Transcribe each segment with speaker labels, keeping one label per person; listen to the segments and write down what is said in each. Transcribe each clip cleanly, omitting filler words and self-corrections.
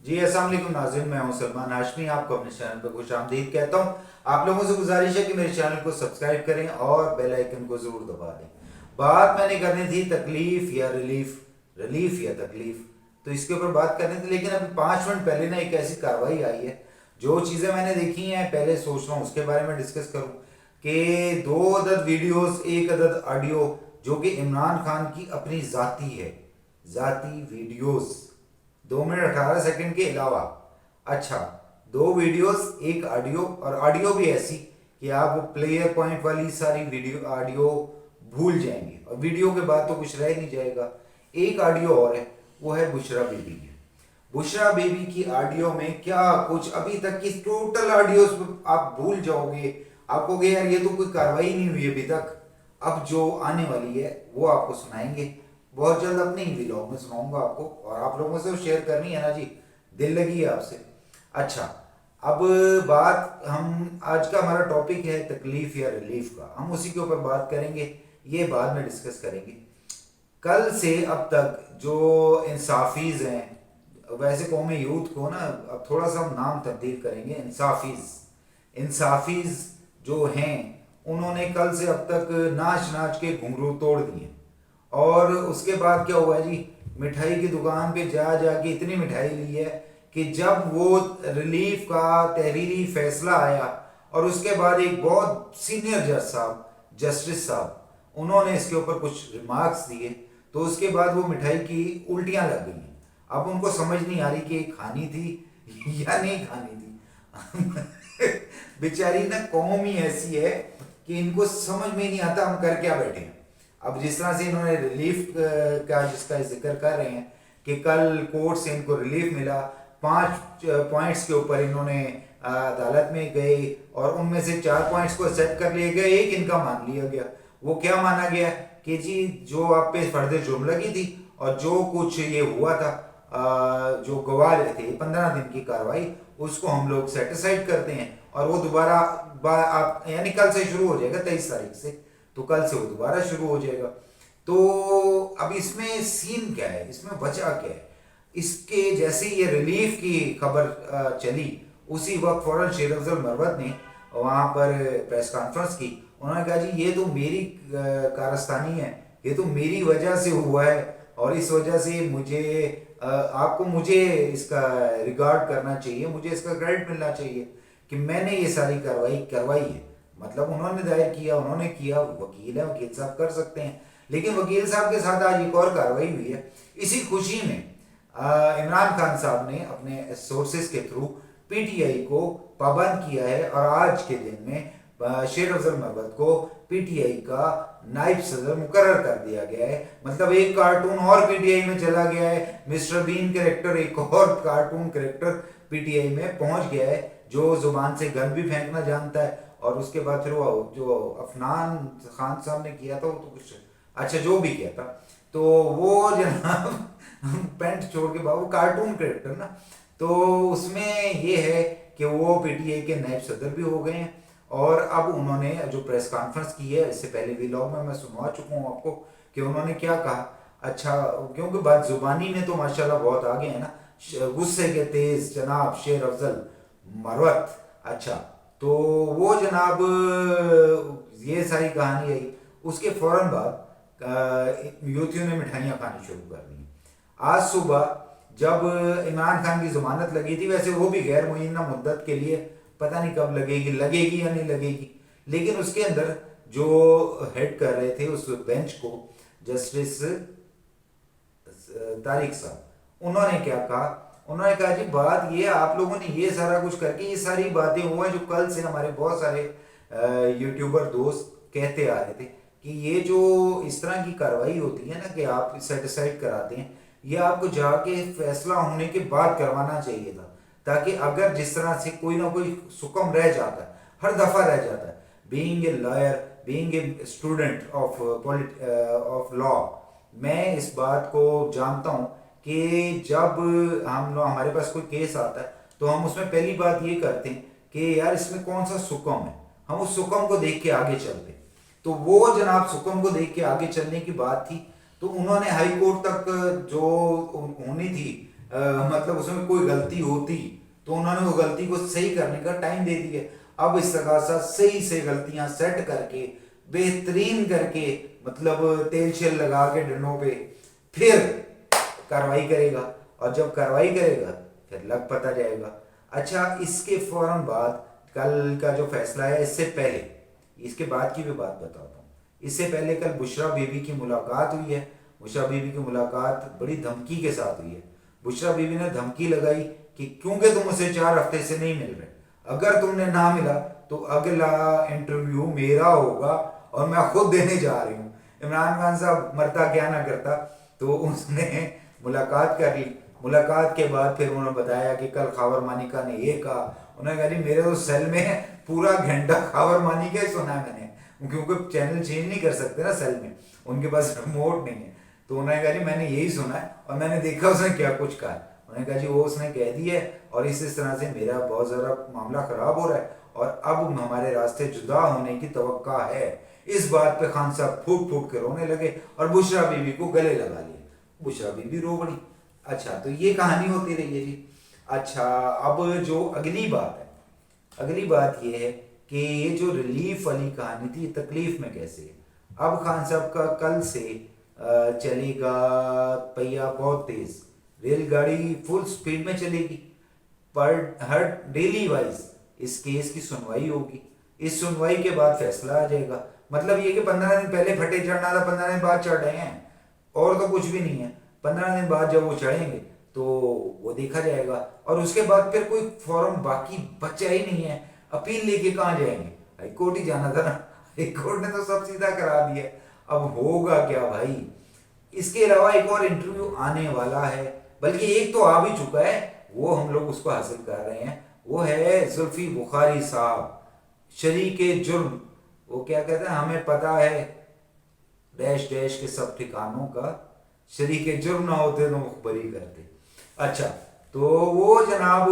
Speaker 1: जी अस्सलाम वालेकुम नाज़रीन, मैं हूं सलमान हाशमी। आपको अपने चैनल पर खुशामदीद कहता हूं। आप लोगों से गुजारिश है कि मेरे चैनल को सब्सक्राइब करें और बेल आइकन को ज़रूर दबा दें। बात मैंने करनी थी तकलीफ़ या रिलीफ, रिलीफ या तकलीफ़, तो इसके ऊपर बात करनी थी। लेकिन अभी 5 मिनट पहले ना एक ऐसी कार्रवाई आई है, जो चीज़ें मैंने देखी हैं पहले सोच रहा हूँ उसके बारे में डिस्कस करूँ कि 2 अदद वीडियोस, 1 अदद ऑडियो जो कि इमरान खान की अपनी ज़ाती है, ज़ाती वीडियोस, 2 मिनट 18 सेकंड के अलावा। अच्छा, 2 वीडियोस, एक ऑडियो, और ऑडियो भी ऐसी कि आप वो प्लेयर पॉइंट वाली सारी वीडियो ऑडियो भूल जाएंगे और वीडियो के बाद तो कुछ रह नहीं जाएगा। एक ऑडियो और है, वो है बुशरा बीबी की। बुशरा बेबी की ऑडियो में क्या कुछ, अभी तक की टोटल ऑडियोस आप भूल जाओगे। आप कहोगे यार ये तो कोई कार्रवाई नहीं हुई अभी तक। अब जो आने वाली है वो आपको सुनाएंगे बहुत जल्द, अपने ही व्लॉग में सुनाऊंगा आपको, और आप लोगों से शेयर करनी है ना जी, दिल लगी है आपसे। अच्छा, अब बात, हम आज का हमारा टॉपिक है तकलीफ या रिलीफ का, हम उसी के ऊपर बात करेंगे, ये बाद में डिस्कस करेंगे। कल से अब तक जो इंसाफीज हैं, वैसे कौमी यूथ को ना अब थोड़ा सा हम नाम तब्दील करेंगे, इंसाफीज। इंसाफीज जो हैं, उन्होंने कल से अब तक नाच नाच के घुंघरू तोड़ दिए। और उसके बाद क्या हुआ जी, मिठाई की दुकान पे जा जाके इतनी मिठाई ली है कि जब वो रिलीफ का तहरीरी फैसला आया, और उसके बाद एक बहुत सीनियर जज साहब, जस्टिस साहब, उन्होंने इसके ऊपर कुछ रिमार्क्स दिए, तो उसके बाद वो मिठाई की उल्टियां लग गई। अब उनको समझ नहीं आ रही कि खानी थी या नहीं खानी थी। बेचारी ना कौम ही ऐसी है कि इनको समझ में नहीं आता हम कर क्या बैठे हैं। अब जिस तरह से इन्होंने रिलीफ का जिसका जिक्र कर रहे हैं कि कल कोर्ट से इनको रिलीफ मिला, 5 पॉइंट्स के ऊपर इन्होंने अदालत में गए, और उनमें से 4 पॉइंट्स को एक्सेप्ट कर लिए गए, एक इनका मान लिया गया। वो क्या माना गया कि जी जो आप पे फर्द जुर्म लगी थी और जो कुछ ये हुआ था, जो गवाह थे 15 दिन की कार्रवाई, उसको हम लोग सेटिसाइड करते हैं, और वो दोबारा आप यानी कल से शुरू हो जाएगा 23 तारीख से, तो कल से वो दोबारा शुरू हो जाएगा। तो अब इसमें सीन क्या है, इसमें बचा क्या है? इसके जैसे ये रिलीफ की खबर चली, उसी वक्त फौरन शेर अफजल मरवत ने वहाँ पर प्रेस कॉन्फ्रेंस की। उन्होंने कहा जी ये तो मेरी कारस्तानी है, ये तो मेरी वजह से हुआ है, और इस वजह से मुझे आपको मुझे इसका रिगार्ड करना चाहिए, मुझे इसका क्रेडिट मिलना चाहिए कि मैंने ये सारी कार्रवाई करवाई है। मतलब उन्होंने दायर किया, उन्होंने किया, वकील है, वकील साहब कर सकते हैं। लेकिन वकील साहब के साथ आज एक और कार्रवाई हुई है। इसी खुशी में इमरान खान साहब ने अपने सोर्सेज के थ्रू पीटीआई को पाबंद किया है, और आज के दिन में शेर अफजल मरवत को पीटीआई का नायब सदर मुकर्रर कर दिया गया है। मतलब एक कार्टून और पीटीआई में चला गया है, मिस्टर बीन कैरेक्टर, एक और कार्टून कैरेक्टर पीटीआई में पहुंच गया है, जो जुबान से गन भी फेंकना जानता है। और उसके बाद फिर वो जो अफनान खान साहब ने किया था, वो तो कुछ अच्छा जो भी किया था, तो वो जनाब पैंट छोड़ के बाबू कार्टून कैरेक्टर ना, तो उसमें ये है कि वो पीटीआई के नायब सदर भी हो गए हैं। और अब उन्होंने जो प्रेस कॉन्फ्रेंस की है, इससे पहले व्लॉग में मैं सुनवा चुका हूँ आपको कि उन्होंने क्या कहा। अच्छा, क्योंकि बात जुबानी में तो माशाल्लाह बहुत आगे है ना, गुस्से के तेज जनाब शेर अफजल मरवत। अच्छा, तो वो जनाब ये सारी कहानी आई। उसके फौरन बाद यूथियों ने मिठाइयाँ खानी शुरू कर दी। आज सुबह जब इमरान खान की जमानत लगी थी, वैसे वो भी गैर मुइन्ना मुद्दत के लिए, पता नहीं कब लगेगी, लगेगी या नहीं लगेगी, लेकिन उसके अंदर जो हेड कर रहे थे उस बेंच को, जस्टिस तारिक साहब, उन्होंने क्या कहा? उन्होंने कहा जी बात ये, आप लोगों ने ये सारा कुछ करके ये सारी बातें हुआ जो कल से हमारे बहुत सारे यूट्यूबर दोस्त कहते आ रहे थे कि ये जो इस तरह की कार्रवाई होती है ना कि आप सेटिसाइड कराते हैं, ये आपको जाके फैसला होने के बाद करवाना चाहिए था, ताकि अगर जिस तरह से कोई ना कोई सुकम रह जाता है, हर दफ़ा रह जाता है, being a lawyer, being a student of of law, मैं इस बात को जानता हूँ कि जब हमारे पास कोई केस आता है, तो हम उसमें पहली बात ये करते हैं कि यार इसमें कौन सा सुकम है, हम उस सुकम को देख के आगे चलते हैं। तो वो जनाब सुकम को देख के आगे चलने की बात थी, तो उन्होंने हाई कोर्ट तक जो होनी थी मतलब उसमें कोई गलती होती तो उन्होंने वो गलती को सही करने का टाइम दे दिया। अब इस्तगासा सही से गलतियां सेट करके बेहतरीन करके, मतलब तेल शेल लगा के डंडों पे फिर कार्रवाई करेगा, और जब कार्रवाई करेगा फिर लग पता जाएगा। अच्छा, इसके फौरन बाद कल का जो फैसला है, इससे पहले इसके बाद की भी बात बताता हूँ। इससे पहले कल बुशरा बीबी की मुलाकात हुई है। बुशरा बीबी की मुलाकात बड़ी धमकी के साथ हुई है। बुशरा बीबी ने धमकी लगाई कि क्योंकि तुम उसे 4 हफ्ते से नहीं मिल रहे, अगर तुमने ना मिला तो अगला इंटरव्यू मेरा होगा और मैं खुद देने जा रही हूँ। इमरान खान साहब मरता क्या ना करता, तो उसने मुलाकात कर ली। मुलाकात के बाद फिर उन्होंने बताया कि कल खावर मानिका ने ये कहा। उन्होंने कहा मेरे तो सेल में पूरा घंटा खावर मानिका ही सुना है मैंने, क्योंकि चैनल चेंज नहीं कर सकते ना सेल में, उनके पास रिमोट नहीं है। तो उन्होंने कहा जी मैंने यही सुना है और मैंने देखा उसने क्या कुछ कहा। उन्होंने कहा जी वो उसने कह दी है और इस तरह से मेरा बहुत ज़्यादा मामला ख़राब हो रहा है और अब हमारे रास्ते जुदा होने की तवक्का है। इस बात पे खान साहब फूट फूट के रोने लगे और बुशरा बीबी को गले लगा लिया। बुशरा बीबी रो पड़ी। अच्छा, तो ये कहानी होती रही है जी। अच्छा, अब जो अगली बात है, अगली बात ये है कि ये जो रिलीफ वाली कहानी थी, तकलीफ में कैसे है। अब खान साहब का कल से चलेगा पहिया बहुत तेज, रेलगाड़ी फुल स्पीड में चलेगी, पर हर डेली वाइज इस केस की सुनवाई होगी। इस सुनवाई के बाद फैसला आ जाएगा। मतलब ये कि 15 दिन पहले फटे चढ़ना था, 15 दिन बाद चढ़ रहे हैं, और तो कुछ भी नहीं है। 15 दिन बाद जब वो चढ़ेंगे तो वो देखा जाएगा, और उसके बाद फिर कोई फॉर्म बाकी बचा ही नहीं है। अपील लेके कहाँ जाएंगे, हाई कोर्ट ही जाना था ना। हाई कोर्ट ने तो सब सीधा करा दिया। अब होगा क्या भाई। इसके अलावा एक और इंटरव्यू आने वाला है, बल्कि एक तो आ भी चुका है, वो हम लोग उसको हासिल कर रहे हैं। वो है जुल्फी बुखारी साहब, शरीके जुर्म। वो क्या कहते हैं, हमें पता है डैश डैश के सब ठिकानों का, शरीके जुर्म ना होते तो मुखबरी करते। अच्छा, तो वो जनाब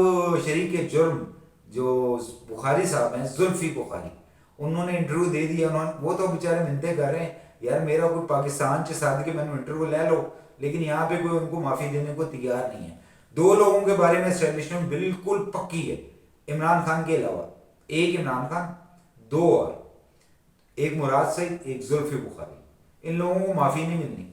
Speaker 1: शरीके जुर्म जो बुखारी साहब हैं, जुल्फी बुखारी, उन्होंने इंटरव्यू दे दिया। उन्होंने, वो तो बेचारे मिन्नतें कर रहे हैं यार मेरा कोई पाकिस्तान से साथ के मैंने इंटरव्यू ले लो, लेकिन यहाँ पे कोई उनको माफ़ी देने को तैयार नहीं है। 2 लोगों के बारे में एस्टेब्लिशमेंट बिल्कुल पक्की है, इमरान खान के अलावा। एक इमरान खान, 2 और, एक मुराद सईद, एक जुल्फी बुखारी। इन लोगों को माफ़ी नहीं मिलनी,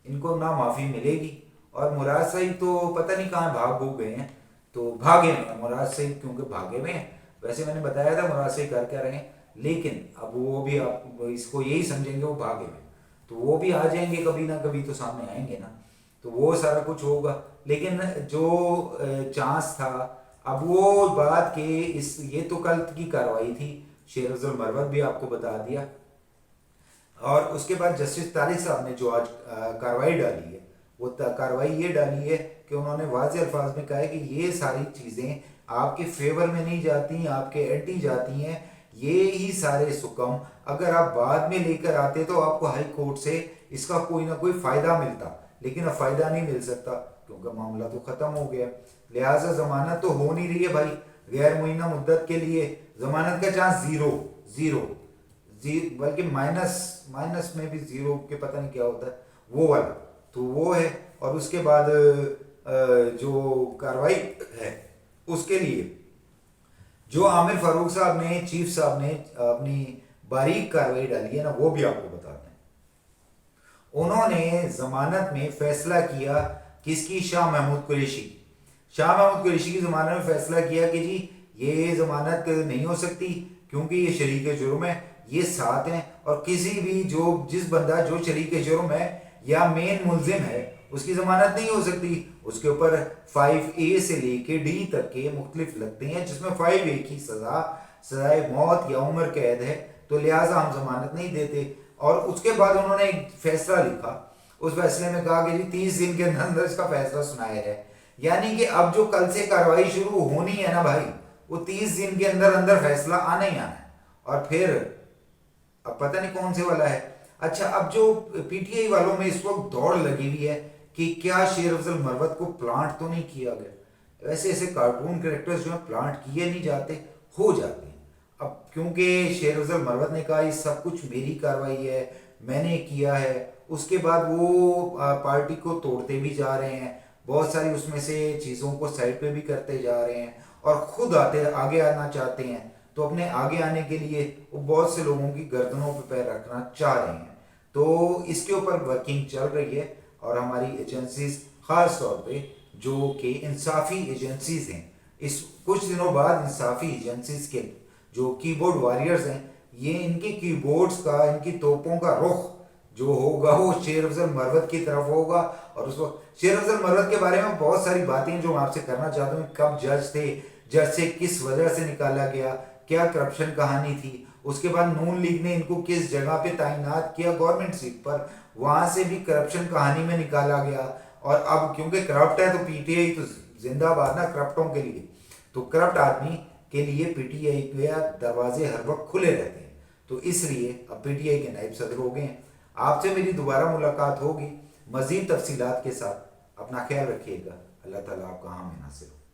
Speaker 1: इनको ना माफ़ी मिलेगी। और मुराद सईद तो पता नहीं कहाँ भाग भूग गए हैं, तो भागे में मुराद सईद, क्योंकि भागे में हैं। वैसे मैंने बताया था मुराद सईद कर क्या रहे हैं, लेकिन अब वो भी आप इसको यही समझेंगे वो भागे में, तो वो भी आ जाएंगे कभी ना कभी, तो सामने आएंगे ना, तो वो सारा कुछ होगा। लेकिन जो चांस था, अब वो बात के इस, ये तो कल की कार्रवाई थी, शेर अफजल मरवत भी आपको बता दिया। और उसके बाद जस्टिस तारिक साहब ने जो आज कार्रवाई डाली है, वो कार्रवाई ये डाली है कि उन्होंने वाज़ेह अल्फाज में कहा है कि ये सारी चीज़ें आपके फेवर में नहीं जाती, आपके एंटी जाती हैं। ये ही सारे सुकम अगर आप बाद में लेकर आते तो आपको हाई कोर्ट से इसका कोई ना कोई फ़ायदा मिलता, लेकिन अब फ़ायदा नहीं मिल सकता क्योंकि मामला तो ख़त्म हो गया। लिहाजा ज़मानत तो हो नहीं रही है भाई, गैर मुइन्ना मुद्दत के लिए ज़मानत का चांस ज़ीरो, ज़ीरो बल्कि माइनस में भी ज़ीरो के पता नहीं क्या होता है, वो वाला तो वो है। और उसके बाद जो कार्रवाई है उसके लिए जो आमिर फारूक साहब ने, चीफ साहब ने अपनी बारीक कार्रवाई डाली है ना, वो भी आपको बताते हैं। उन्होंने जमानत में फैसला किया किसकी, शाह महमूद कुरैशी। शाह महमूद कुरैशी की जमानत में फैसला किया कि जी ये जमानत नहीं हो सकती क्योंकि ये शरीक जुर्म है, ये साथ हैं, और किसी भी जिस बंदा जो शरीक जुर्म है या मेन मुलजिम है उसकी जमानत नहीं हो सकती। उसके ऊपर 5A से लेके D तक के मुख्तलिफ लगते हैं, जिसमें 5A की सजाए मौत या उम्र कैद है, तो लिहाजा हम जमानत नहीं देते। और उसके बाद उन्होंने एक फैसला लिखा, उस फैसले में कहा कि जी 30 दिन के अंदर इसका फैसला सुनाया है। यानी कि अब जो कल से कार्रवाई शुरू होनी है ना भाई, वो 30 दिन के अंदर अंदर फैसला आना ही आना है। और फिर अब पता नहीं कौन से वाला है। अच्छा, अब जो PTI वालों में इस वक्त दौड़ लगी हुई है कि क्या शेर अफजल मरवत को प्लांट तो नहीं किया गया। वैसे ऐसे कार्टून कैरेक्टर्स जो है प्लांट किए नहीं जाते, हो जाते हैं। अब क्योंकि शेर अफजल मरवत ने कहा ये सब कुछ मेरी कार्रवाई है, मैंने किया है, उसके बाद वो पार्टी को तोड़ते भी जा रहे हैं, बहुत सारी उसमें से चीज़ों को साइड पे भी करते जा रहे हैं और खुद आगे आना चाहते हैं। तो अपने आगे आने के लिए वो बहुत से लोगों की गर्दनों पे पैर रखना चाह रहे हैं। तो इसके ऊपर वर्किंग चल रही है और हमारी एजेंसीज खास तौर पे जो कि इंसाफी एजेंसीज हैं, इस कुछ दिनों बाद इंसाफी एजेंसीज के जो कीबोर्ड वॉरियर्स हैं, ये इनके कीबोर्ड्स का, इनकी तोपों का रुख जो होगा वो शेर अफजल मरवत की तरफ होगा। और उस वक्त शेर अफजल मरवत के बारे में बहुत सारी बातें जो मैं आपसे करना चाहता हूँ, कब जज थे, जज से किस वजह से निकाला गया, क्या करप्शन कहानी थी, उसके बाद नून लीग ने इनको किस जगह पे तैनात किया गवर्नमेंट सीट पर, वहां से भी करप्शन कहानी में निकाला गया। और अब क्योंकि करप्ट है तो पीटीआई तो जिंदाबाद ना करप्टों के लिए। तो करप्ट आदमी के लिए पीटीआई के दरवाजे हर वक्त खुले रहते हैं। तो इसलिए अब पीटीआई के नायब सदर हो गए हैं। आपसे मेरी दोबारा मुलाकात होगी मजीद तफसीलात के साथ। अपना ख्याल रखिएगा। अल्लाह ताला आपका हामी नासिर हो।